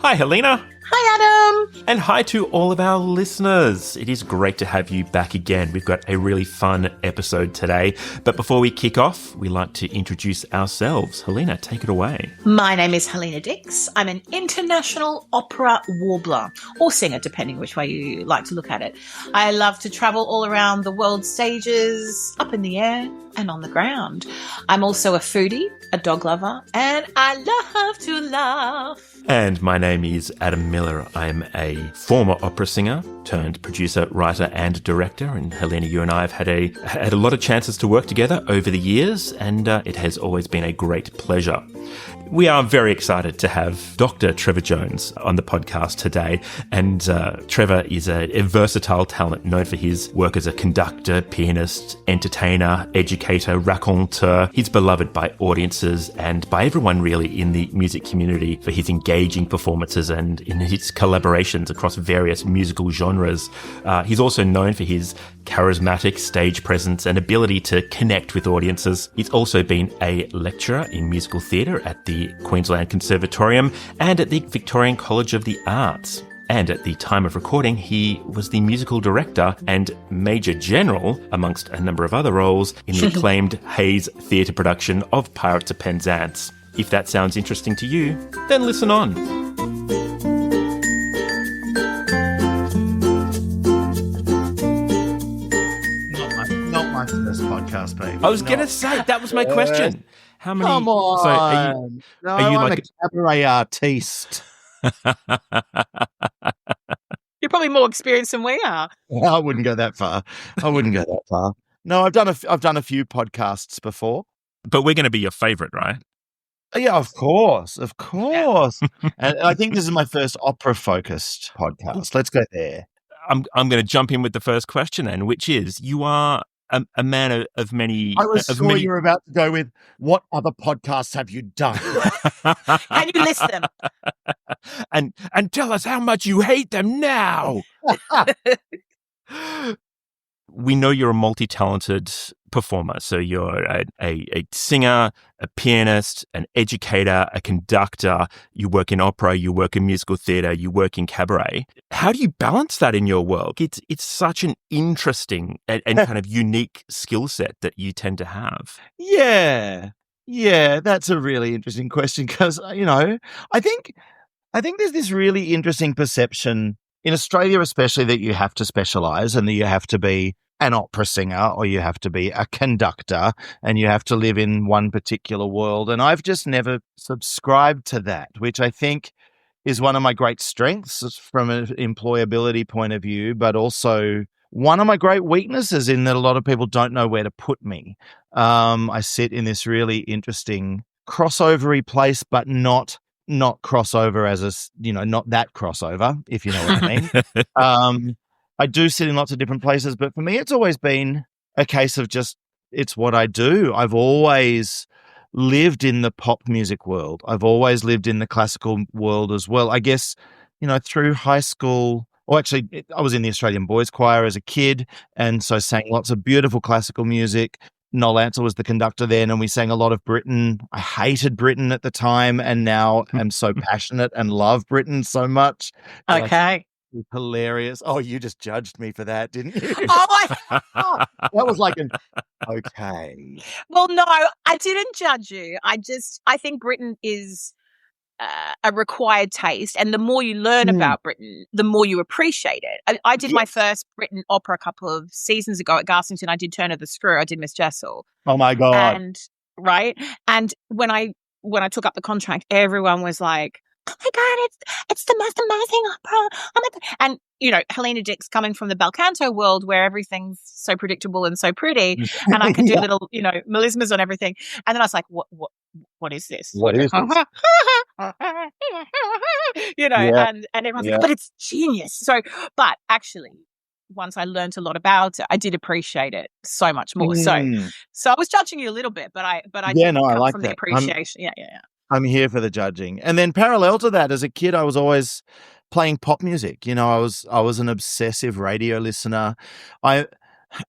Hi, Helena. Hi, Adam. And hi to all of our listeners. It is great to have you back again. We've got a really fun episode today. But before we kick off, we like to introduce ourselves. Helena, take it away. My name is Helena Dix. I'm an international opera warbler, or singer, depending which way you like to look at it. I love to travel all around the world stages, up in the air and on the ground. I'm also a foodie, a dog lover, and I love to laugh. And my name is Adam Miller. I'm a former opera singer turned producer, writer and director. And Helena, you and I have had a lot of chances to work together over the years, and it has always been a great pleasure. We are very excited to have Dr. Trevor Jones on the podcast today. And Trevor is a versatile talent known for his work as a conductor, pianist, entertainer, educator, raconteur. He's beloved by audiences and by everyone really in the music community for his engaging performances and in his collaborations across various musical genres. He's also known for his charismatic stage presence and ability to connect with audiences. He's also been a lecturer in musical theatre at the Queensland Conservatorium and at the Victorian College of the Arts. And at the time of recording, he was the musical director and Major General, amongst a number of other roles, in the acclaimed Hayes theatre production of Pirates of Penzance. If that sounds interesting to you, then listen on. Not my first podcast, baby. I was going to say, that was my question. How many? Come on. So are you I'm like a cabaret artiste. You're probably more experienced than we are. I wouldn't go that far. No, I've done a few podcasts before. But we're going to be your favourite, right? Yeah, of course. And I think this is my first opera-focused podcast. Let's go there. I'm going to jump in with the first question then, which is, you are a man of many... I was sure you were about to go with, what other podcasts have you done? Can you list them? And tell us how much you hate them now. We know you're a multi-talented performer. So you're a singer, a pianist, an educator, a conductor. You work in opera, you work in musical theatre, you work in cabaret. How do you balance that in your world? It's such an interesting and kind of unique skill set that you tend to have. Yeah, that's a really interesting question because, I think there's this really interesting perception in Australia, especially, that you have to specialise and that you have to be an opera singer or you have to be a conductor and you have to live in one particular world. And I've just never subscribed to that, which I think is one of my great strengths from an employability point of view, but also one of my great weaknesses in that a lot of people don't know where to put me. I sit in this really interesting crossovery place, but not crossover as not that crossover, if you know what I mean. I do sit in lots of different places, but for me, it's always been a case of just, it's what I do. I've always lived in the pop music world. I've always lived in the classical world as well. I guess, through high school, or actually, I was in the Australian Boys Choir as a kid, and so sang lots of beautiful classical music. Noel Ansell was the conductor then, and we sang a lot of Britain. I hated Britain at the time, and now am so passionate and love Britain so much. Okay. It's hilarious. Oh, you just judged me for that, didn't you? Oh, that was like okay. Well, no, I didn't judge you. I think Britain is a required taste, and the more you learn about Britain, the more you appreciate it. I did my first Britain opera a couple of seasons ago at Garsington. I did Turn of the Screw. I did Miss Jessel. Oh my God. And when I took up the contract, everyone was like, oh my God, it's the most amazing opera. Oh my God. And, Helena Dix coming from the bel canto world where everything's so predictable and so pretty, and I can do little, melismas on everything. And then I was like, what is this? What is this? And everyone's like, but it's genius. So, but actually, once I learned a lot about it, I did appreciate it so much more. So I was judging you a little bit, but I did come I like from that. the appreciation. Yeah. I'm here for the judging. And then parallel to that, as a kid, I was always playing pop music. I was an obsessive radio listener.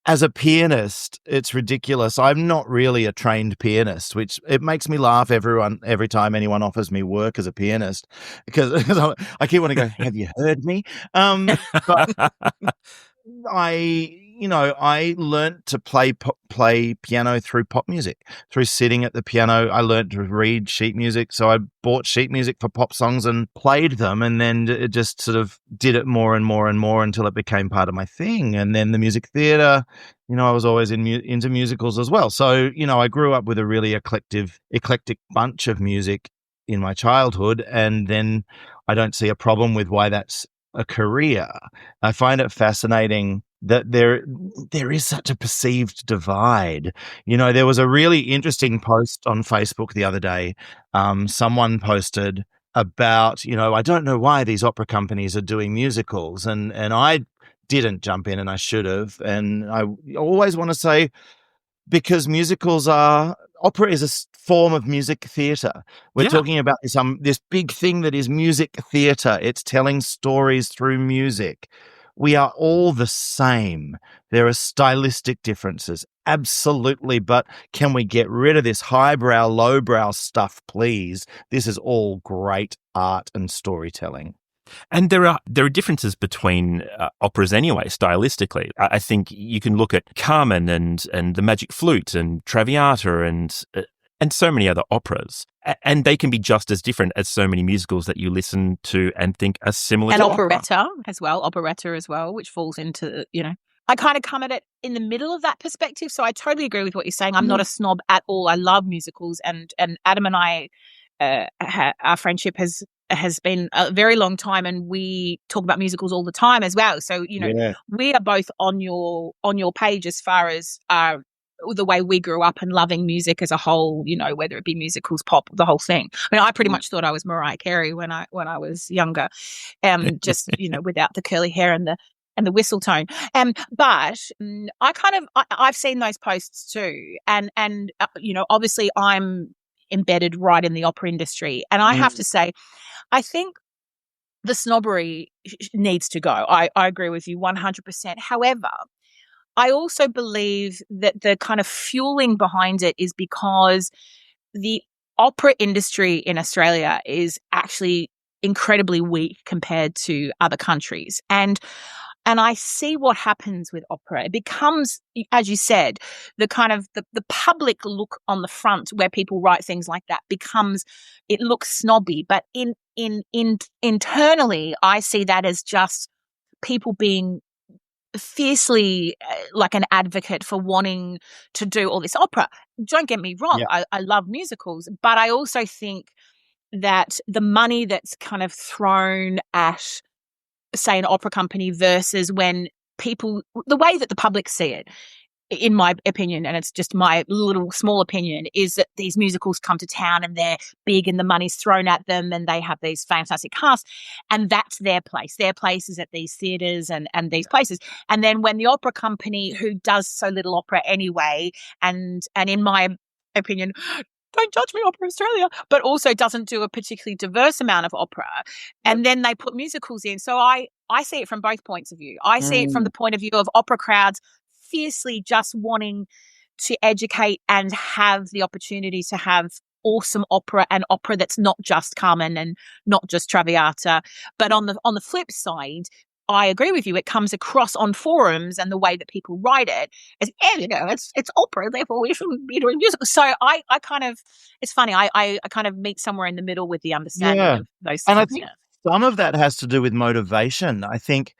as a pianist, it's ridiculous. I'm not really a trained pianist, which it makes me laugh every time anyone offers me work as a pianist because I keep wanting to go, have you heard me? But I learnt to play piano through pop music, through sitting at the piano. I learnt to read sheet music. So I bought sheet music for pop songs and played them, and then it just sort of did it more and more and more until it became part of my thing. And then the music theatre, I was always into musicals as well. So, I grew up with a really eclectic bunch of music in my childhood, and then I don't see a problem with why that's a career. I find it fascinating that there is such a perceived divide. There was a really interesting post on Facebook the other day. Someone posted about, I don't know why these opera companies are doing musicals, and I didn't jump in, and I should have. And I always want to say, because opera is a form of music theatre. We're talking about this big thing that is music theatre. It's telling stories through music. We are all the same. There are stylistic differences, absolutely. But can we get rid of this highbrow, lowbrow stuff, please? This is all great art and storytelling. And there are differences between operas anyway, stylistically. I think you can look at Carmen and the Magic Flute and Traviata and so many other operas, and they can be just as different as so many musicals that you listen to and think are similar. And to operetta as well, which falls into, I kind of come at it in the middle of that perspective. So I totally agree with what you're saying. I'm not a snob at all. I love musicals, and Adam and I, our friendship has been a very long time, and we talk about musicals all the time as well. So, we are both on your page as far as the way we grew up and loving music as a whole, whether it be musicals, pop, the whole thing. I mean, I pretty much thought I was Mariah Carey when I was younger, just, without the curly hair and the whistle tone. But I've seen those posts too. And obviously I'm embedded right in the opera industry. And I have to say, I think the snobbery needs to go. I agree with you 100%. However, I also believe that the kind of fueling behind it is because the opera industry in Australia is actually incredibly weak compared to other countries. And I see what happens with opera. It becomes, as you said, the kind of the public look on the front where people write things like that it looks snobby. But internally, I see that as just people being fiercely like an advocate for wanting to do all this opera. Don't get me wrong. I love musicals, but I also think that the money that's kind of thrown at, say, an opera company versus when people, the way that the public see it, in my opinion, and it's just my little small opinion, is that these musicals come to town and they're big and the money's thrown at them and they have these fantastic casts, and that's their place. Their place is at these theatres and these places. And then when the opera company, who does so little opera anyway, and in my opinion, don't judge me, Opera Australia, but also doesn't do a particularly diverse amount of opera. And then they put musicals in. So I see it from both points of view. I see it from the point of view of opera crowds fiercely just wanting to educate and have the opportunity to have awesome opera, and opera that's not just Carmen and not just Traviata. But on the flip side, I agree with you. It comes across on forums and the way that people write it as, it's opera, therefore we shouldn't be doing music. So I kind of, it's funny. I kind of meet somewhere in the middle with the understanding of those things. And I think some of that has to do with motivation. I think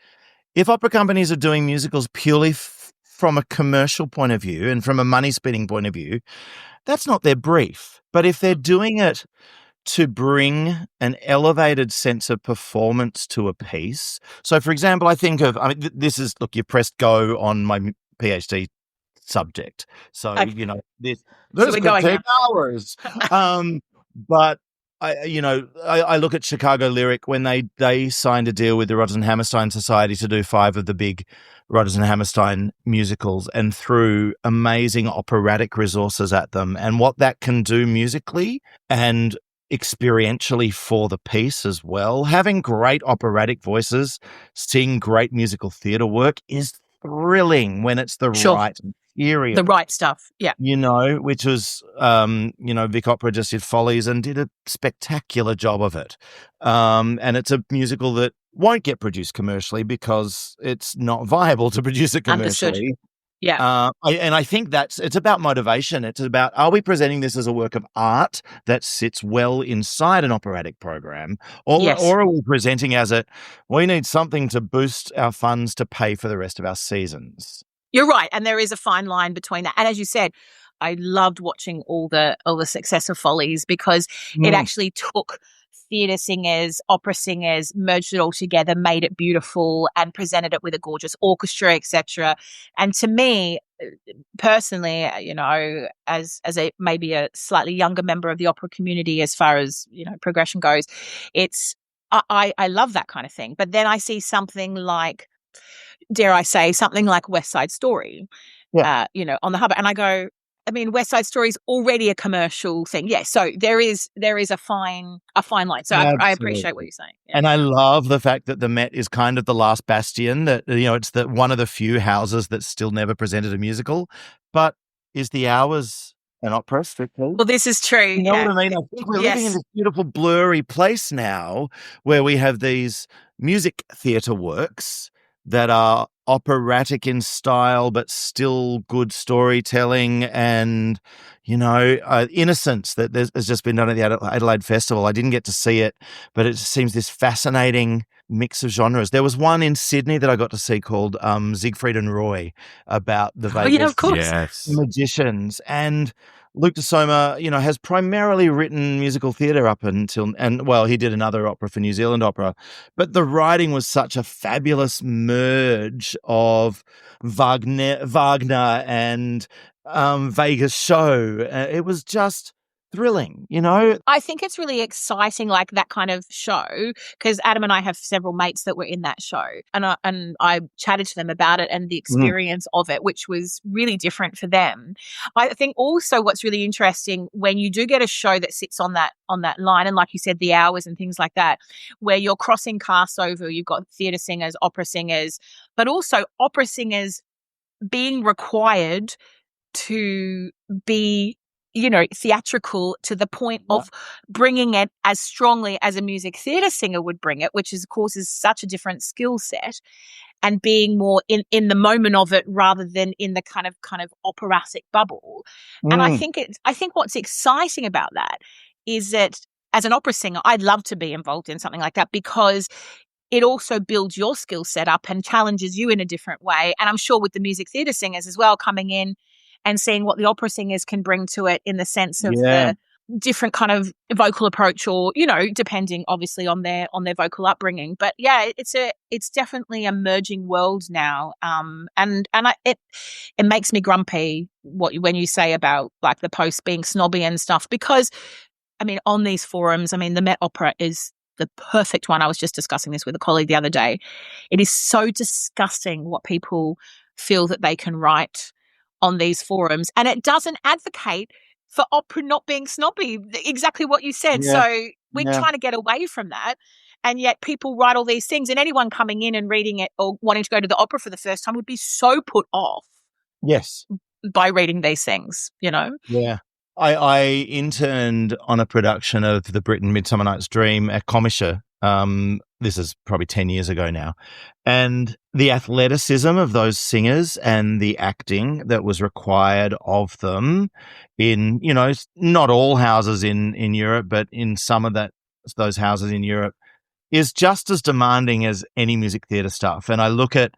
if opera companies are doing musicals purely from a commercial point of view and from a money spinning point of view, that's not their brief. But if they're doing it to bring an elevated sense of performance to a piece. So, for example, this is, look, you pressed go on my PhD subject. So, this could take hours. But I look at Chicago Lyric when they signed a deal with the Rodgers and Hammerstein Society to do 5 of the big Rodgers and Hammerstein musicals, and threw amazing operatic resources at them, and what that can do musically and experientially for the piece as well. Having great operatic voices sing great musical theatre work is thrilling when it's the Sure. right material. The right stuff. Yeah. Which was, Vic Opera just did Follies and did a spectacular job of it. And it's a musical that won't get produced commercially because it's not viable to produce it Understood. commercially. Yeah. I think it's about motivation. It's about, are we presenting this as a work of art that sits well inside an operatic program, or are we presenting as we need something to boost our funds to pay for the rest of our seasons? You're right, and there is a fine line between that. And as you said, I loved watching all the success of Follies because it actually took theatre singers, opera singers, merged it all together, made it beautiful, and presented it with a gorgeous orchestra, etc. And to me, personally, as maybe a slightly younger member of the opera community, as far as progression goes, I love that kind of thing. But then I see something like, dare I say, something like West Side Story, on the Hubbard, and I go, I mean, West Side Story is already a commercial thing. Yeah, so there is a fine line. So I appreciate what you're saying. Yeah. And I love the fact that the Met is kind of the last bastion, that it's one of the few houses that still never presented a musical. But is the Hours an opera, strictly? Well, this is true. You know what I mean? I think we're living in this beautiful blurry place now where we have these music theatre works that are operatic in style, but still good storytelling and, Innocence that has just been done at the Adelaide Festival. I didn't get to see it, but it seems this fascinating mix of genres. There was one in Sydney that I got to see called Siegfried and Roy, about the Vegas magicians. And Luc de Soma, has primarily written musical theatre up until, he did another opera for New Zealand Opera, but the writing was such a fabulous merge of Wagner and Vegas show. It was just thrilling, I think it's really exciting, like that kind of show, because Adam and I have several mates that were in that show, and I chatted to them about it and the experience of it, which was really different for them. I think also what's really interesting when you do get a show that sits on that line, and like you said, the Hours and things like that, where you're crossing casts over, you've got theatre singers, opera singers, but also opera singers being required to be theatrical to the point of bringing it as strongly as a music theatre singer would bring it, which is, of course, is such a different skill set, and being more in the moment of it rather than in the kind of operatic bubble. And I think what's exciting about that is that as an opera singer, I'd love to be involved in something like that because it also builds your skill set up and challenges you in a different way. And I'm sure with the music theatre singers as well, coming in and seeing what the opera singers can bring to it in the sense of the different kind of vocal approach, or depending obviously on their vocal upbringing. But yeah, it's definitely a merging world now, it makes me grumpy when you say about like the posts being snobby and stuff, because I mean, on these forums, I mean, the Met Opera is the perfect one. I was just discussing this with a colleague the other day. It is so disgusting what people feel that they can write on these forums, and it doesn't advocate for opera not being snobby. Exactly what you said. Yeah. So we're trying to get away from that, and yet people write all these things, and anyone coming in and reading it or wanting to go to the opera for the first time would be so put off. Yes. By reading these things, Yeah. I interned on a production of The Britain Midsummer Night's Dream at Comisha. This is probably 10 years ago now. And the athleticism of those singers and the acting that was required of them in, not all houses in Europe, but in some of those houses in Europe is just as demanding as any music theatre stuff. And I look at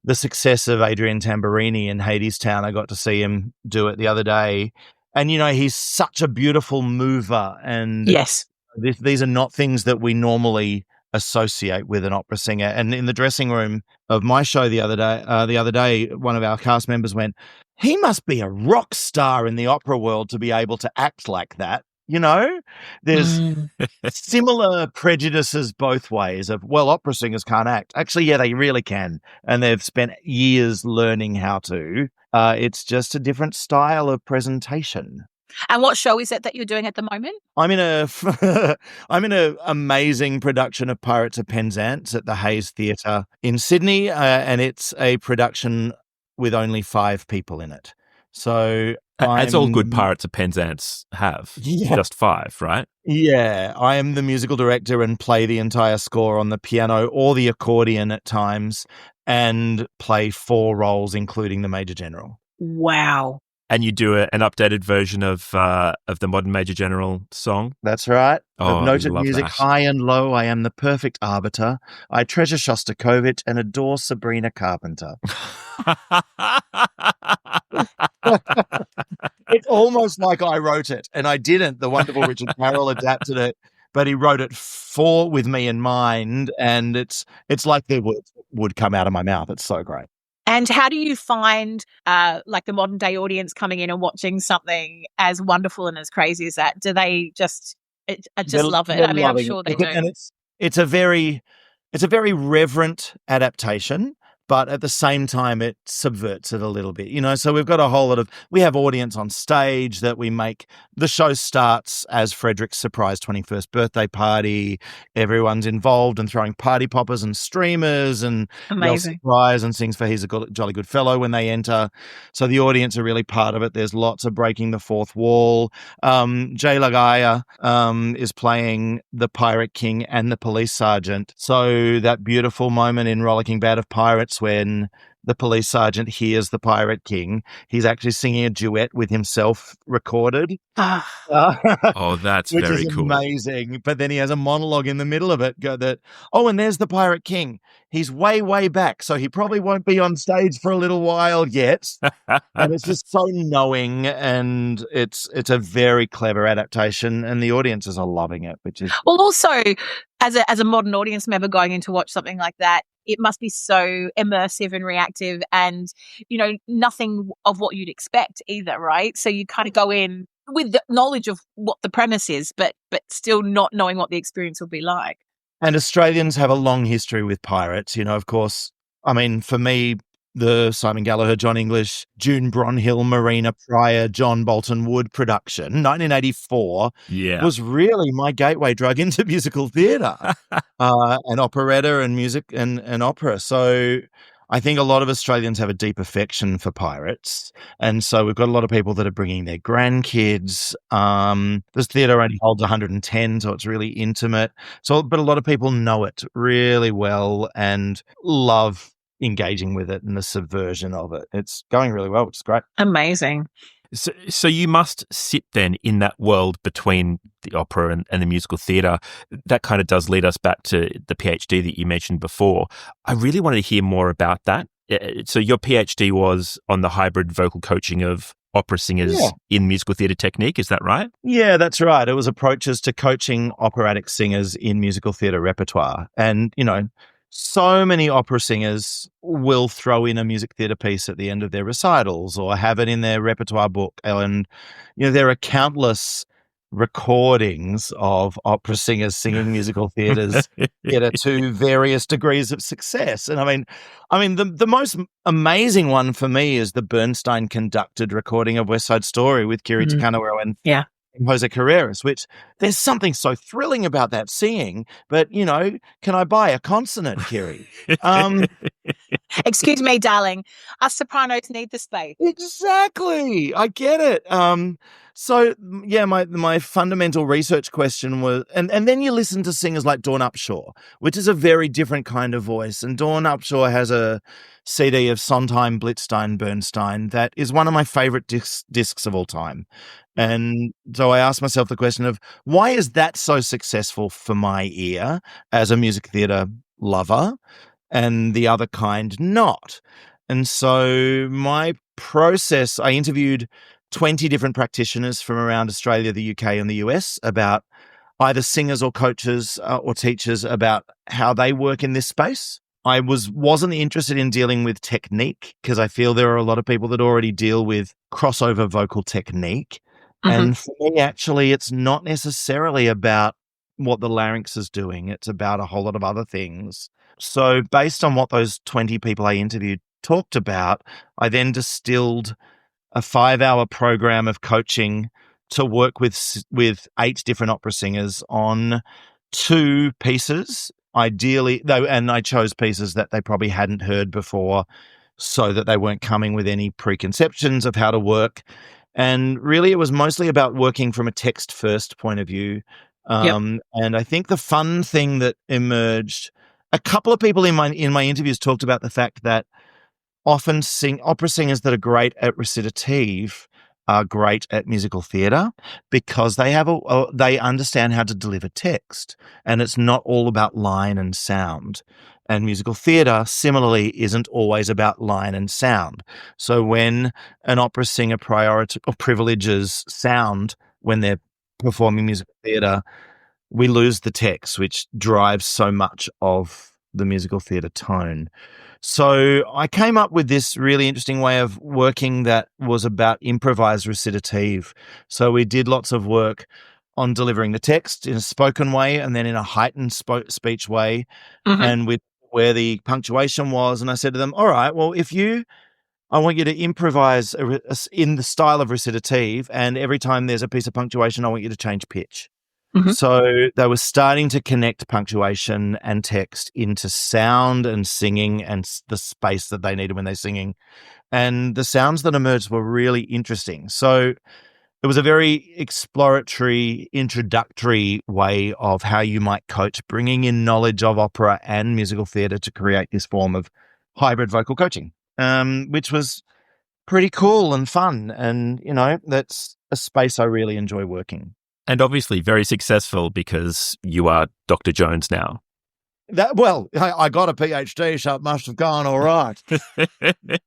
the success of Adrian Tamburini in Hadestown. I got to see him do it the other day. And, he's such a beautiful mover. And yes, these are not things that we normally associate with an opera singer. And in the dressing room of my show the other day, one of our cast members went, "He must be a rock star in the opera world to be able to act like that." There's similar prejudices both ways of, well, opera singers can't act. Actually, yeah, they really can. And they've spent years learning how to. It's just a different style of presentation. And what show is it that you're doing at the moment? I'm in a amazing production of Pirates of Penzance at the Hayes Theatre in Sydney, and it's a production with only 5 people in it. So As all good I'm- Pirates of Penzance have. Yeah. Just 5, right? Yeah, I am the musical director and play the entire score on the piano or the accordion at times, and play 4 roles, including the Major General. Wow. And you do an updated version of the modern Major General song. That's right. Oh, Of I noted love music, that. high and low, I am the perfect arbiter. I treasure Shostakovich and adore Sabrina Carpenter. It's almost like I wrote it, and I didn't. The wonderful Richard Carroll adapted it, but he wrote it with me in mind, and it's like the words would come out of my mouth. It's so great. And how do you find like the modern day audience coming in and watching something as wonderful and as crazy as that? Do they just love it? They're I mean, I'm loving sure it. they do. And it's a very reverent adaptation, but at the same time it subverts it a little bit, so we've got a whole lot of, we have audience on stage that we make. The show starts as Frederick's surprise 21st birthday party. Everyone's involved and throwing party poppers and streamers and yells Amazing. surprise and sings for He's a Jolly Good Fellow when they enter. So the audience are really part of it. There's lots of breaking the fourth wall. Jay Lagaya is playing the Pirate King and the police sergeant. So that beautiful moment in Rollicking Band of Pirates when the police sergeant hears the Pirate King, he's actually singing a duet with himself recorded. Oh, that's which very is cool. amazing. But then he has a monologue in the middle of it and there's the Pirate King. He's way, way back, so he probably won't be on stage for a little while yet. And it's just so knowing, and it's a very clever adaptation, and the audiences are loving it, which is... Well, also, as a modern audience member going in to watch something like that, it must be so immersive and reactive and, nothing of what you'd expect either, right? So you kind of go in with the knowledge of what the premise is, but still not knowing what the experience will be like. And Australians have a long history with pirates, of course. I mean, for me, the Simon Gallagher, John English, June Bronhill, Marina Pryor, John Bolton Wood production, 1984, was really my gateway drug into musical theatre and operetta and music and opera. So I think a lot of Australians have a deep affection for pirates. And so we've got a lot of people that are bringing their grandkids. This theatre only holds 110, so it's really intimate. But a lot of people know it really well and love engaging with it and the subversion of it. It's going really well, which is great. Amazing. So you must sit then in that world between the opera and the musical theatre. That kind of does lead us back to the PhD that you mentioned before. I really wanted to hear more about that. So your PhD was on the hybrid vocal coaching of opera singers in musical theatre technique, is that right? Yeah, that's right. It was approaches to coaching operatic singers in musical theatre repertoire. And, so many opera singers will throw in a music theatre piece at the end of their recitals or have it in their repertoire book. And, there are countless recordings of opera singers singing musical theatres to various degrees of success. And I mean, the most amazing one for me is the Bernstein conducted recording of West Side Story with Kiri Takanawero and Jose Carreras, which there's something so thrilling about that singing, but, can I buy a consonant, Kiri? Excuse me, darling. Us sopranos need the space. Exactly. I get it. So, my fundamental research question was, and then you listen to singers like Dawn Upshaw, which is a very different kind of voice. And Dawn Upshaw has a CD of Sondheim, Blitzstein, Bernstein that is one of my favorite discs of all time. And so I asked myself the question of, why is that so successful for my ear as a music theatre lover and the other kind not? And so my process, I interviewed 20 different practitioners from around Australia, the UK and the US about either singers or coaches or teachers about how they work in this space. I wasn't interested in dealing with technique because I feel there are a lot of people that already deal with crossover vocal technique. And for me, actually, it's not necessarily about what the larynx is doing. It's about a whole lot of other things. So based on what those 20 people I interviewed talked about, I then distilled a 5-hour program of coaching to work with 8 different opera singers on 2 pieces, ideally, though, and I chose pieces that they probably hadn't heard before so that they weren't coming with any preconceptions of how to work. And really, it was mostly about working from a text-first point of view. And I think the fun thing that emerged, a couple of people in my interviews talked about the fact that often opera singers that are great at recitative are great at musical theatre because they understand how to deliver text, and it's not all about line and sound. And musical theatre, similarly, isn't always about line and sound. So when an opera singer privileges sound when they're performing musical theatre, we lose the text, which drives so much of the musical theatre tone. So I came up with this really interesting way of working that was about improvised recitative. So we did lots of work on delivering the text in a spoken way and then in a heightened speech way, and with where the punctuation was. And I said to them, all right, well, I want you to improvise in the style of recitative, and every time there's a piece of punctuation, I want you to change pitch. So they were starting to connect punctuation and text into sound and singing and the space that they needed when they're singing. And the sounds that emerged were really interesting. So it was a very exploratory, introductory way of how you might coach, bringing in knowledge of opera and musical theatre to create this form of hybrid vocal coaching, which was pretty cool and fun. And, that's a space I really enjoy working. And obviously very successful because you are Dr. Jones now. I got a PhD, so it must have gone all right.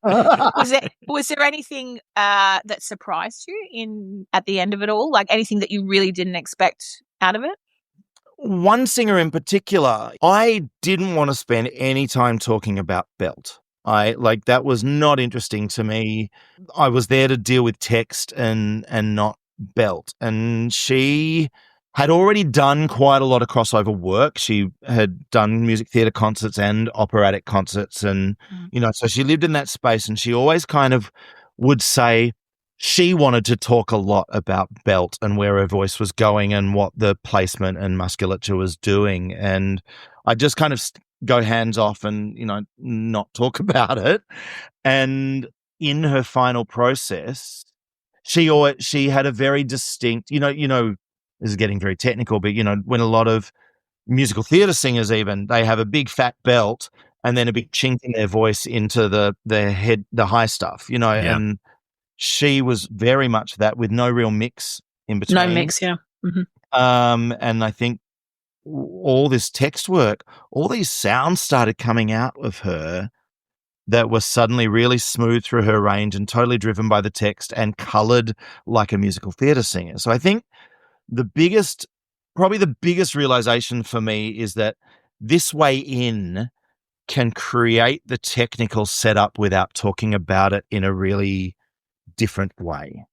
Was there anything that surprised you at the end of it all? Like anything that you really didn't expect out of it? One singer in particular, I didn't want to spend any time talking about belt. That was not interesting to me. I was there to deal with text and not belt. And she had already done quite a lot of crossover work. She had done music theatre concerts and operatic concerts. And, so she lived in that space, and she always kind of would say she wanted to talk a lot about belt and where her voice was going and what the placement and musculature was doing. And I just kind of go hands off and, not talk about it. And in her final process, she had a very distinct, this is getting very technical, but when a lot of musical theatre singers, even, they have a big fat belt and then a big chink in their voice into the head, the high stuff, and she was very much that, with no real mix in between. No mix, yeah. And I think all this text work, all these sounds started coming out of her that were suddenly really smooth through her range and totally driven by the text and coloured like a musical theatre singer. So I think probably the biggest realisation for me is that this way in can create the technical setup without talking about it in a really different way.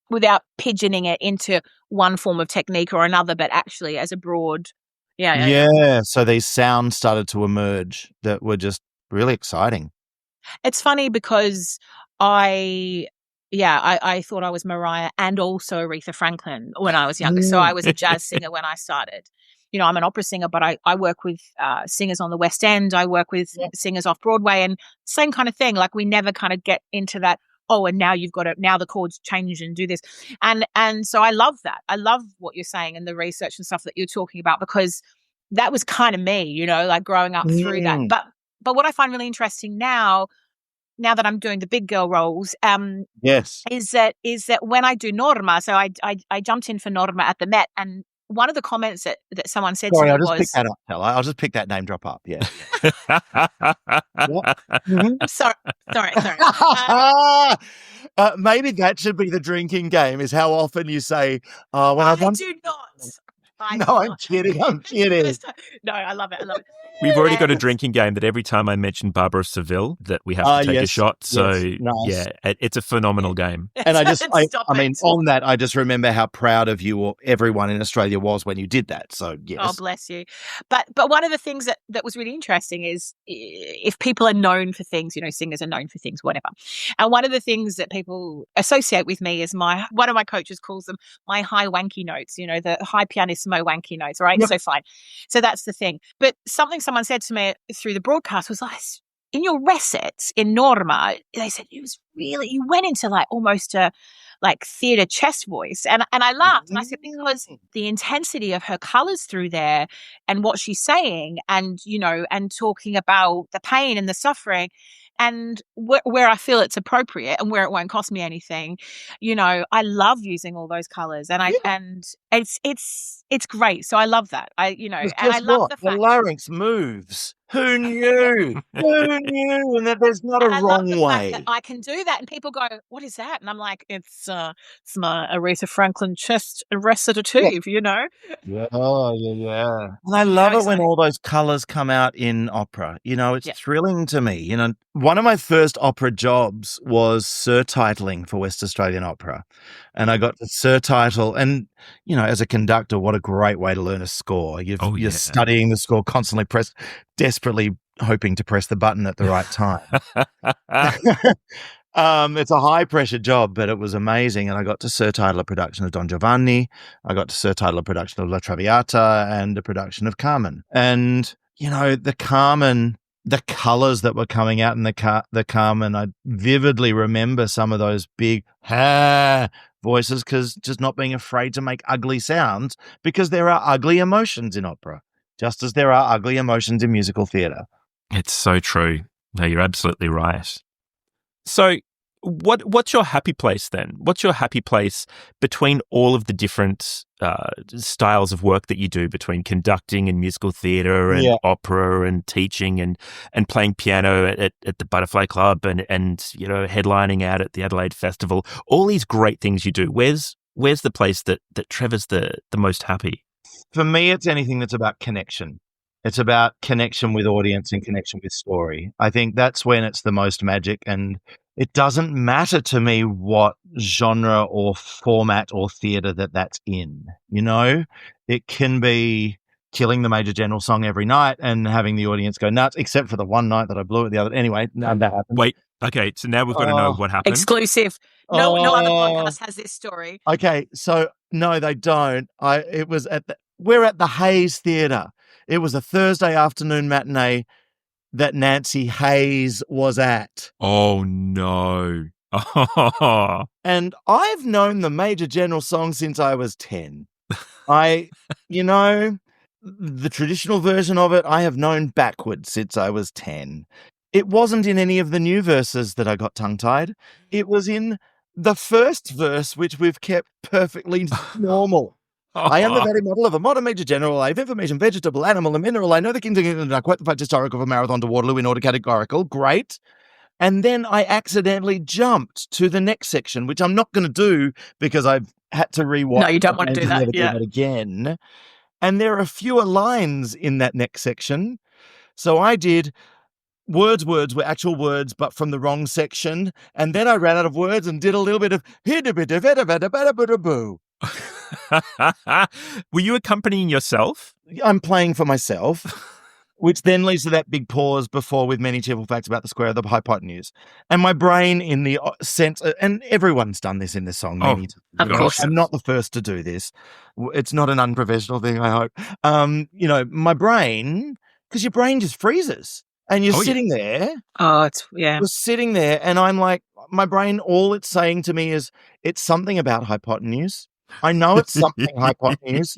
Without pigeoning it into one form of technique or another, but actually as a broad... Yeah. So these sounds started to emerge that were just really exciting. It's funny because I thought I was Mariah and also Aretha Franklin when I was younger. So I was a jazz singer when I started. I'm an opera singer, but I work with singers on the West End. I work with singers off Broadway, and same kind of thing. Like we never kind of get into that, and now now the chords change and do this. And so I love that. I love what you're saying and the research and stuff that you're talking about, because that was kind of me, like growing up through that. But what I find really interesting now that I'm doing the big girl roles, is that when I do Norma, so I jumped in for Norma at the Met, and one of the comments that someone said to me was... I'll just pick that up, Stella. I'll just pick that name drop up, yeah. Sorry. Maybe that should be the drinking game, is how often you say, I do not. I'm kidding. No, I love it. We've already got a drinking game that every time I mention Barbara of Seville that we have to take a shot. So, nice. it's a phenomenal game. And I mean, on that, I just remember how proud of you or everyone in Australia was when you did that. So, yes. Oh, bless you. But one of the things that was really interesting is if people are known for things, singers are known for things, whatever. And one of the things that people associate with me is one of my coaches calls them my high wanky notes, the high pianissimo wanky notes, right? Yep. So fine. So that's the thing. But something someone said to me through the broadcast was like, in your recits in Norma, they said you went into like almost a like theatre chest voice. And I laughed and I said, because the intensity of her colours through there and what she's saying and, and talking about the pain and the suffering and where I feel it's appropriate and where it won't cost me anything, I love using all those colours and it's great. So I love that. And I love the fact the larynx moves. Who knew? Who knew? And that there's not a wrong way. That I can do that, and people go, "What is that?" And I'm like, "It's my Aretha Franklin chest recitative," Yeah. Oh, yeah. And I love it when all those colours come out in opera. It's thrilling to me. One of my first opera jobs was surtitling for West Australian Opera, and I got the surtitle. And as a conductor, what a great way to learn a score. You're studying the score, constantly desperately hoping to press the button at the right time. It's a high-pressure job, but it was amazing. And I got to surtitle a production of Don Giovanni. I got to surtitle a production of La Traviata and a production of Carmen. And, the Carmen, the colours that were coming out in the Carmen, I vividly remember some of those big voices, because just not being afraid to make ugly sounds, because there are ugly emotions in opera, just as there are ugly emotions in musical theatre. It's so true. No, you're absolutely right. So what's your happy place then? What's your happy place between all of the different styles of work that you do, between conducting and musical theatre and opera and teaching and playing piano at the Butterfly Club and headlining out at the Adelaide Festival, all these great things you do. Where's the place that Trevor's the most happy? For me, it's anything that's about connection. It's about connection with audience and connection with story. I think that's when it's the most magic, and it doesn't matter to me what genre or format or theatre that's in. It can be killing the Major General song every night and having the audience go nuts, except for the one night that I blew it the other. Anyway, that happened. Wait, okay, so now we've got to know what happened. Exclusive. No other podcast has this story. Okay, so no, they don't. We're at the Hayes Theatre. It was a Thursday afternoon matinee that Nancy Hayes was at. Oh, no. And I've known the Major General song since I was 10. The traditional version of it, I have known backwards since I was 10. It wasn't in any of the new verses that I got tongue-tied. It was in the first verse, which we've kept perfectly normal. I am the very model of a modern Major General. I have information, vegetable, animal, and mineral. I know the kings and I quote the fact historical of a marathon to Waterloo in order categorical. Great. And then I accidentally jumped to the next section, which I'm not going to do because I've had to rewatch. No, you don't want to do that. Yeah. Again. And there are fewer lines in that next section. So I did words were actual words, but from the wrong section. And then I ran out of words and did a little bit of boo. Were you accompanying yourself? I'm playing for myself, which then leads to that big pause before with many cheerful facts about the square of the hypotenuse. And my brain in the sense, and everyone's done this in this song many times. Of course. I'm not the first to do this. It's not an unprofessional thing, I hope. My brain, because your brain just freezes and you're sitting there. Oh, You're sitting there and I'm like, my brain, all it's saying to me is it's something about hypotenuse. I know it's something hypotenuse,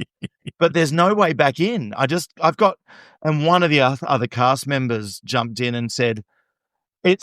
but there's no way back in. And one of the other cast members jumped in and said, do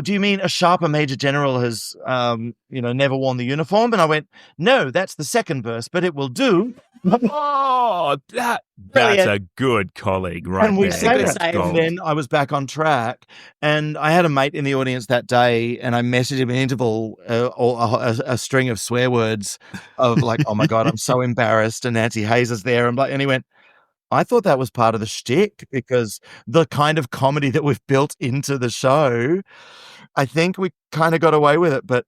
you mean a sharper Major General has, never worn the uniform? And I went, no, that's the second verse, but it will do. Oh, that's a good colleague, right? And we sang it. And then I was back on track, and I had a mate in the audience that day, and I messaged him an interval, a string of swear words of like, "Oh my god, I'm so embarrassed," and Nancy Hayes is there, and he went, I thought that was part of the shtick because the kind of comedy that we've built into the show, I think we kind of got away with it. But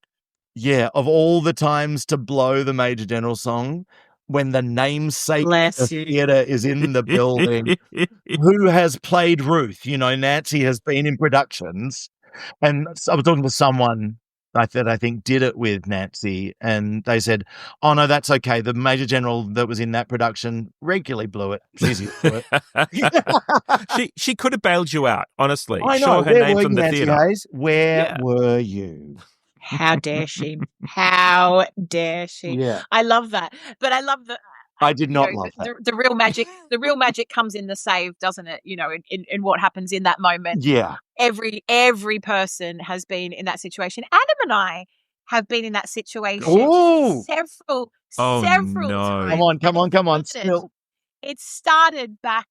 yeah, of all the times to blow the Major General song, when the namesake Bless of you. theatre is in the building, who has played Ruth? You know, Nancy has been in productions. And I was talking to someone that I think did it with Nancy, and they said, "Oh no, that's okay. The Major General that was in that production regularly blew it. She's used to it." she could have bailed you out, honestly. I know. Show her Where name were from you, the Nancy theatre. Hayes? Where Yeah. were you? How dare she? How dare she? Yeah, I love that. But I love that. I did not You know, love that. the real magic. The real magic comes in the save, doesn't it? You know, in what happens in that moment. Yeah. Every person has been in that situation. Adam and I have been in that situation Ooh. several Oh, several no. times. Come on. And Still. it started back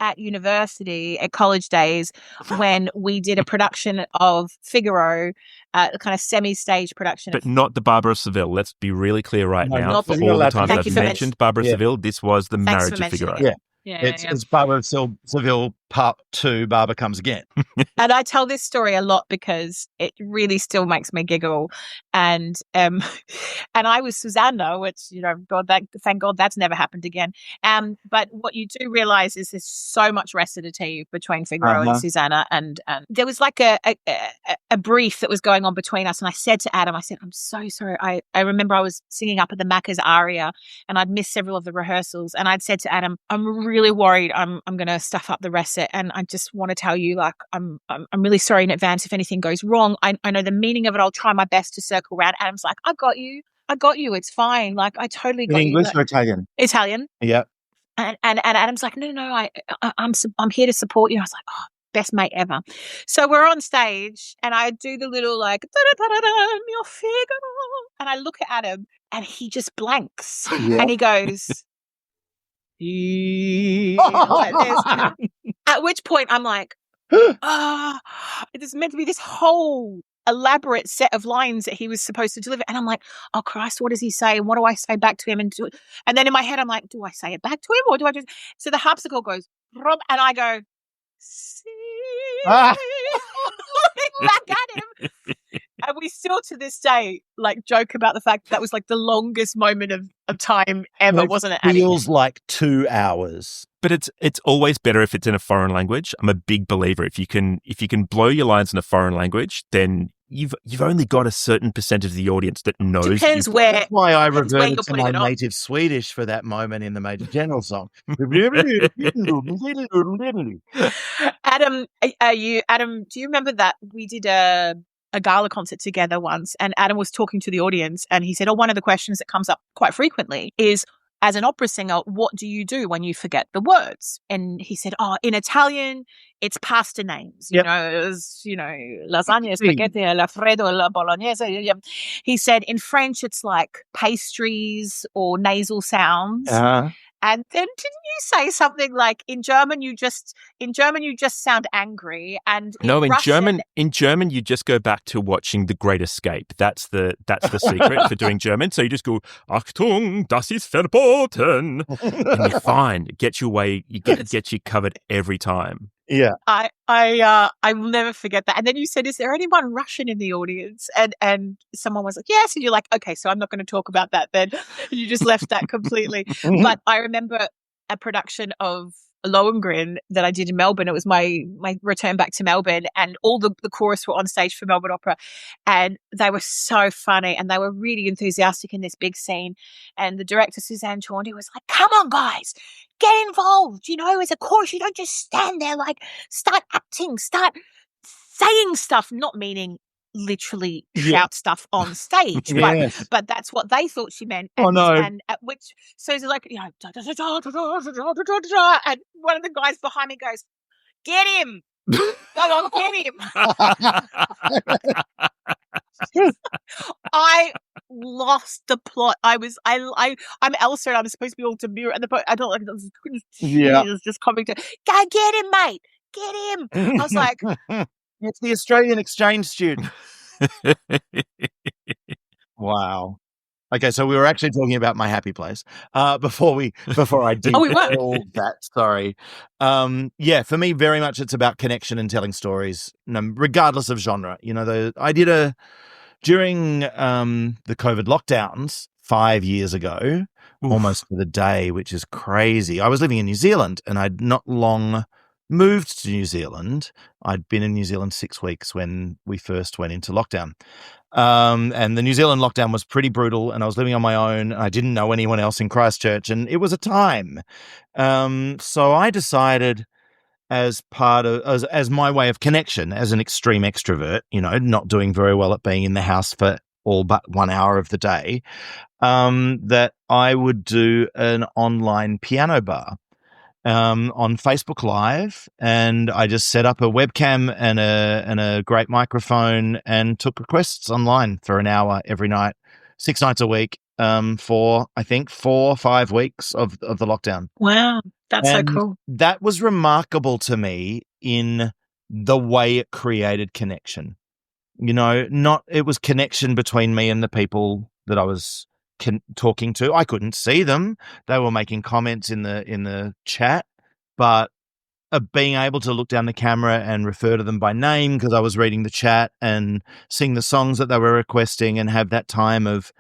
at university, at college days, when we did a production of Figaro, a kind of semi-stage production. But not the Barbara of Seville. Let's be really clear right No, now. not For the- all the Thank times you I've for mentioned Barbara of Yeah. Seville, this was the Thanks Marriage for of Figaro. mentioning Yeah. Yeah, It's Barbara of Seville Part 2, Barbara Comes Again. And I tell this story a lot because it really still makes me giggle. And and I was Susanna, which, you know, thank God that's never happened again. But what you do realize is there's so much recitative between Figaro and Susanna, and there was like a brief that was going on between us. And I said to Adam, I said, "I'm so sorry. I remember I was singing up at the Macca's aria, and I'd missed several of the rehearsals. And I'd said to Adam, I'm really worried I'm going to stuff up the recit, and I just want to tell you, like, I'm really sorry in advance if anything goes wrong. I know the meaning of it. I'll try my best to circle around." Adam's like, I got you. It's fine. Like, I totally got In English you. or Italian? Italian. Yeah. And Adam's like, no, I'm here to support you. I was like, oh, best mate ever. So we're on stage, and I do the little like mio Figaro, and I look at Adam, and he just blanks, Yeah. and he goes, like this. At which point I'm like, it is meant to be this whole elaborate set of lines that he was supposed to deliver. And I'm like, oh Christ, what does he say? And what do I say back to him? And then in my head, I'm like, do I say it back to him, or do I just? So the harpsichord goes, Rob, and I go, back at him. And we still to this day like joke about the fact that was like the longest moment of time ever, wasn't it? Feels like 2 hours. But it's always better if it's in a foreign language. I'm a big believer. If you can blow your lines in a foreign language, then you've only got a certain percentage of the audience that knows. Depends where. That's why I depends where reverted you're to putting my it on. native Swedish for that moment in the Major General song. Adam, do you remember that we did a gala concert together once, and Adam was talking to the audience, and he said, oh, one of the questions that comes up quite frequently is, as an opera singer, what do you do when you forget the words? And he said, oh, in Italian, it's pasta names. Yep. Lasagna, spaghetti, l'alfredo, la bolognese. He said, in French, it's like pastries or nasal sounds. And then didn't you say something like in German you just sound angry, and in German you just go back to watching The Great Escape. That's the secret for doing German. So you just go, Achtung, das ist verboten, and you're fine. It gets you away. Gets you covered every time. Yeah. I will never forget that. And then you said, is there anyone Russian in the audience? And someone was like, yes. And you're like, okay, so I'm not going to talk about that then. You just left that completely. But I remember a production of Lohengrin that I did in Melbourne. It was my return back to Melbourne, and all the chorus were on stage for Melbourne Opera, and they were so funny, and they were really enthusiastic in this big scene. And the director, Suzanne Chaundy, was like, come on guys, get involved, as a chorus. You don't just stand there, like, start acting, start saying stuff, not meaning literally shout stuff on stage, but that's what they thought she meant. And, and at which, so it's like, and one of the guys behind me goes, get him, go on, get him. I lost the plot. I'm Elsa, and I'm supposed to be all demure, and I don't like this. Just coming to, go get him, mate, get him. I was like, it's the Australian exchange student. Wow. Okay, so we were actually talking about my happy place before I did Oh, we were. all that. Sorry. Yeah, for me, very much it's about connection and telling stories, regardless of genre. I did during the COVID lockdowns 5 years ago, Oof. almost to the day, which is crazy. I was living in New Zealand, and I'd not long moved to New Zealand. I'd been in New Zealand 6 weeks when we first went into lockdown. And the New Zealand lockdown was pretty brutal, and I was living on my own. I didn't know anyone else in Christchurch, and it was a time. So I decided, as part of as my way of connection, as an extreme extrovert, not doing very well at being in the house for all but 1 hour of the day, that I would do an online piano bar on Facebook Live, and I just set up a webcam and a great microphone and took requests online for an hour every night, 6 nights a week, for I think 4 or 5 weeks of the lockdown. Wow, that's so And cool. that was remarkable to me in the way it created connection. It was connection between me and the people that I was talking to. I couldn't see them; they were making comments in the chat, but being able to look down the camera and refer to them by name because I was reading the chat and sing the songs that they were requesting and have that time of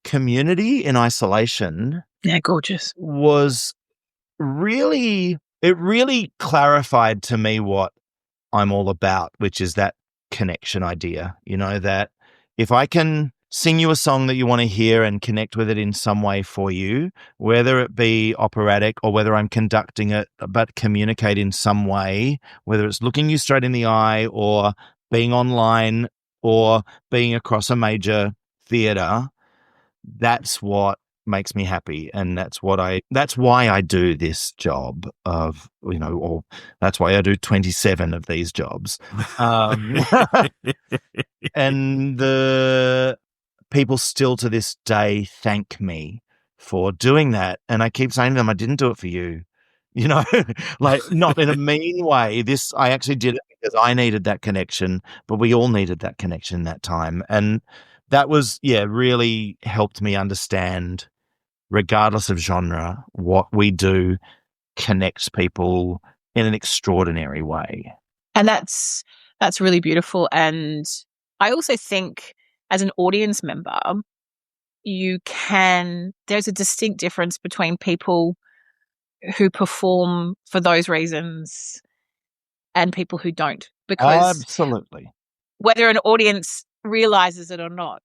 community in isolation. Yeah, gorgeous. Was it really clarified to me what I'm all about, which is that connection idea, that if I can sing you a song that you want to hear and connect with it in some way for you, whether it be operatic or whether I'm conducting it, but communicate in some way, whether it's looking you straight in the eye or being online or being across a major theater, that's what makes me happy, and that's why I do this job or that's why I do 27 of these jobs. And the people still to this day thank me for doing that, and I keep saying to them, I didn't do it for you, like, not in a mean way. I actually did it because I needed that connection, but we all needed that connection that time, and that was, really helped me understand, regardless of genre, what we do connects people in an extraordinary way. And that's really beautiful. And I also think as an audience member, there's a distinct difference between people who perform for those reasons and people who don't. Because absolutely, whether an audience realizes it or not,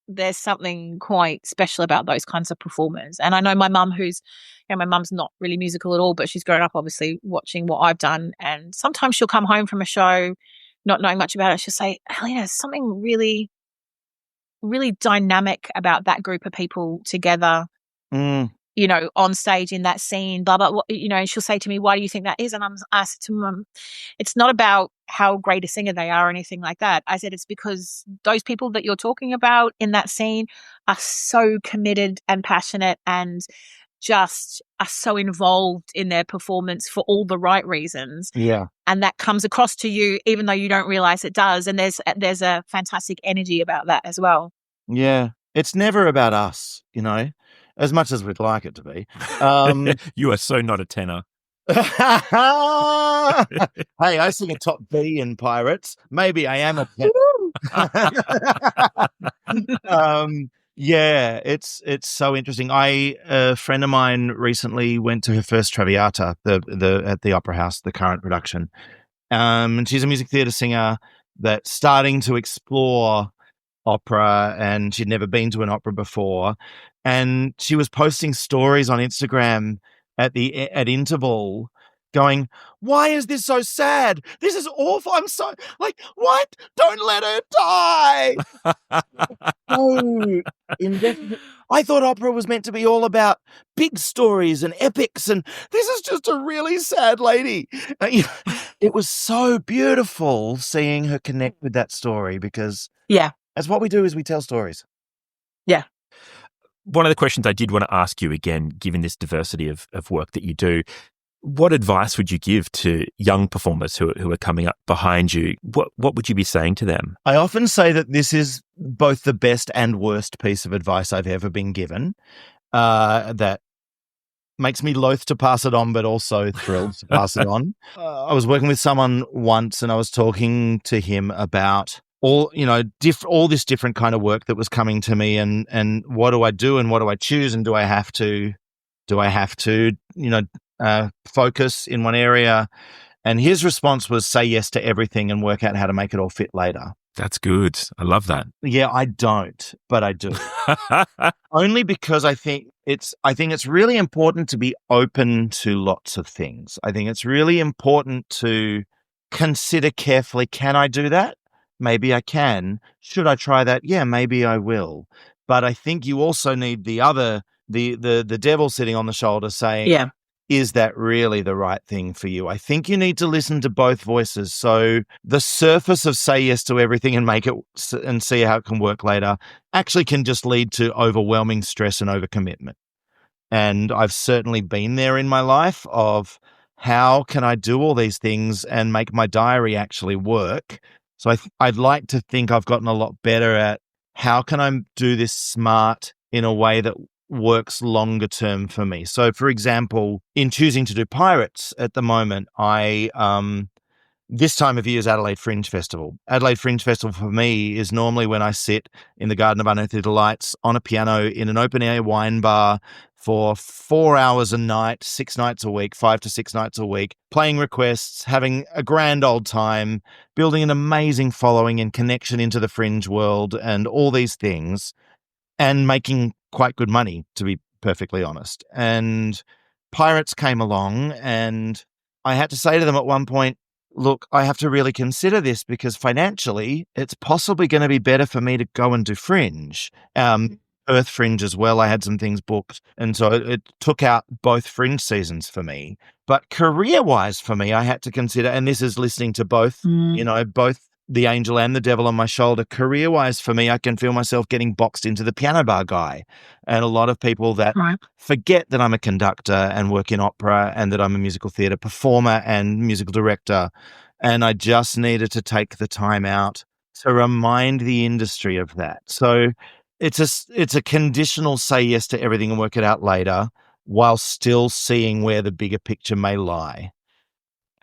there's something quite special about those kinds of performers. And I know my mum, my mum's not really musical at all, but she's grown up obviously watching what I've done. And sometimes she'll come home from a show not knowing much about it. She'll say, Helena, there's something really, really dynamic about that group of people together, on stage in that scene, blah, blah, and she'll say to me, why do you think that is? And I said to Mum, it's not about how great a singer they are or anything like that. I said, it's because those people that you're talking about in that scene are so committed and passionate and just are so involved in their performance for all the right reasons. Yeah. And that comes across to you even though you don't realize it does. And there's a fantastic energy about that as well. Yeah. It's never about us, as much as we'd like it to be. You are so not a tenor. Hey, I sing a top B in Pirates. Maybe I am a tenor. Yeah, it's so interesting. A friend of mine recently went to her first Traviata, at the Opera House, the current production. And she's a music theatre singer that's starting to explore opera, and she'd never been to an opera before. And she was posting stories on Instagram at interval going, why is this so sad? This is awful. I'm so like, what? Don't let her die. Oh, I thought opera was meant to be all about big stories and epics, and this is just a really sad lady. It was so beautiful seeing her connect with that story, because that's what we do, is we tell stories. Yeah. One of the questions I did want to ask you again, given this diversity of work that you do, What advice would you give to young performers who are coming up behind you? What would you be saying to them? I often say that this is both the best and worst piece of advice I've ever been given. That makes me loath to pass it on, but also thrilled to pass it on. I was working with someone once, and I was talking to him about all this different kind of work that was coming to me, and what do I do, and what do I choose, and do I have to focus in one area? And his response was, say yes to everything and work out how to make it all fit later. That's good. I love that. Yeah, I don't, but I do. Only because I think it's really important to be open to lots of things. I think it's really important to consider carefully, can I do that? Maybe I can. Should I try that? Yeah, maybe I will. But I think you also need the devil sitting on the shoulder saying, Yeah. Is that really the right thing for you? I think you need to listen to both voices. So the surface of say yes to everything and make it and see how it can work later actually can just lead to overwhelming stress and overcommitment. And I've certainly been there in my life of how can I do all these things and make my diary actually work? So I'd like to think I've gotten a lot better at how can I do this smart in a way that works longer term for me. So, for example, in choosing to do Pirates at the moment, this time of year is Adelaide Fringe Festival. Adelaide Fringe Festival for me is normally when I sit in the Garden of Unearthly Delights on a piano in an open-air wine bar for 4 hours a night, 6 nights a week, 5 to 6 nights a week, playing requests, having a grand old time, building an amazing following and connection into the fringe world and all these things, and making quite good money, to be perfectly honest. And Pirates came along, and I had to say to them at one point, look, I have to really consider this because financially it's possibly going to be better for me to go and do Fringe. Earth Fringe as well. I had some things booked. And so it took out both Fringe seasons for me. But career-wise for me, I had to consider, and this is listening to both, both the angel and the devil on my shoulder. Career-wise for me, I can feel myself getting boxed into the piano bar guy. And a lot of people that forget that I'm a conductor and work in opera and that I'm a musical theatre performer and musical director. And I just needed to take the time out to remind the industry of that. So it's a conditional say yes to everything and work it out later while still seeing where the bigger picture may lie.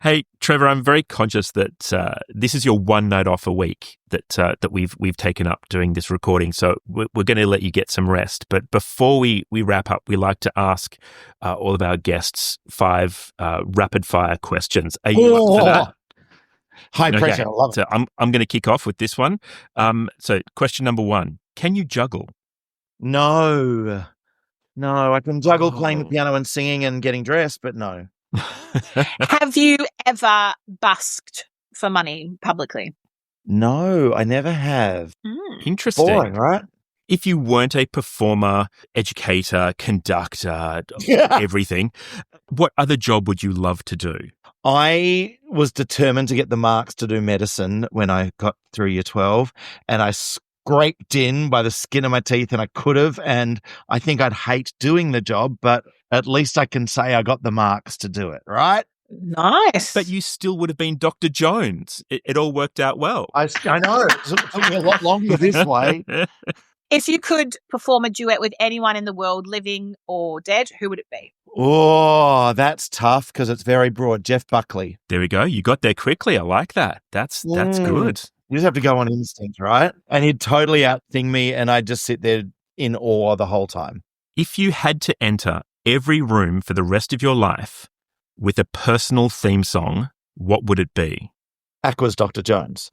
Hey, Trevor, I'm very conscious that this is your one night off a week that we've taken up doing this recording. So we're going to let you get some rest. But before we wrap up, we like to ask all of our guests 5 rapid fire questions. Are you up for that? High pressure. I love it. So I'm going to kick off with this one. So question number 1, can you juggle? No, I can juggle playing the piano and singing and getting dressed, but no. Have you ever busked for money publicly? No, I never have. Interesting. Boring, right? If you weren't a performer, educator, conductor, everything, what other job would you love to do? I was determined to get the marks to do medicine when I got through year 12, and I scraped in by the skin of my teeth, and I could have, and I think I'd hate doing the job, but at least I can say I got the marks to do it, right? Nice. But you still would have been Dr. Jones. It all worked out well. I know. It took me a lot longer this way. If you could perform a duet with anyone in the world, living or dead, who would it be? Oh, that's tough because it's very broad. Jeff Buckley. There we go. You got there quickly. I like that. That's good. You just have to go on instinct, right? And he'd totally outthink me, and I'd just sit there in awe the whole time. If you had to enter every room for the rest of your life with a personal theme song, what would it be? Aqua's Dr. Jones.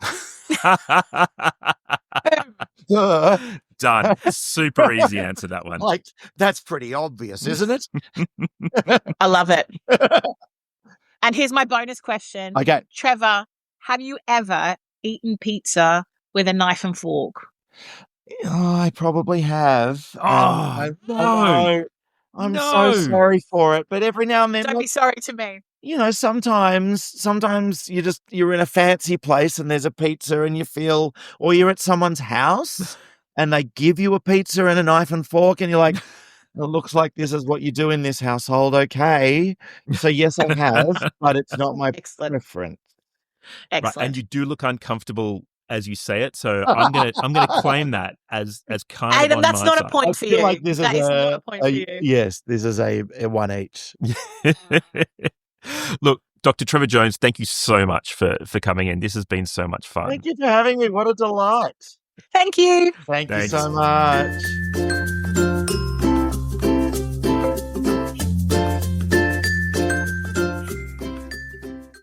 Done. Super easy answer, that one. Like, that's pretty obvious, isn't it? I love it. And here's my bonus question. Okay. Trevor, have you ever eaten pizza with a knife and fork? Oh, I probably have. I'm No. so sorry for it, but every now and then, Don't be sorry to me. sometimes you're in a fancy place and there's a pizza and or you're at someone's house and they give you a pizza and a knife and fork and you're like, it looks like this is what you do in this household. Okay. So yes, I have, but it's not my Excellent. preference. Right, Excellent. and you do look uncomfortable as you say it, so I'm gonna claim that as kind Adam, of on that's my not a side. point I for feel you. like this That is is not a point for you. yes, this is a one each. Look, Dr. Trevor Jones, thank you so much for coming in. This has been so much fun. Thank you for having me. What a delight. Thank you. Thank you Thanks. so much.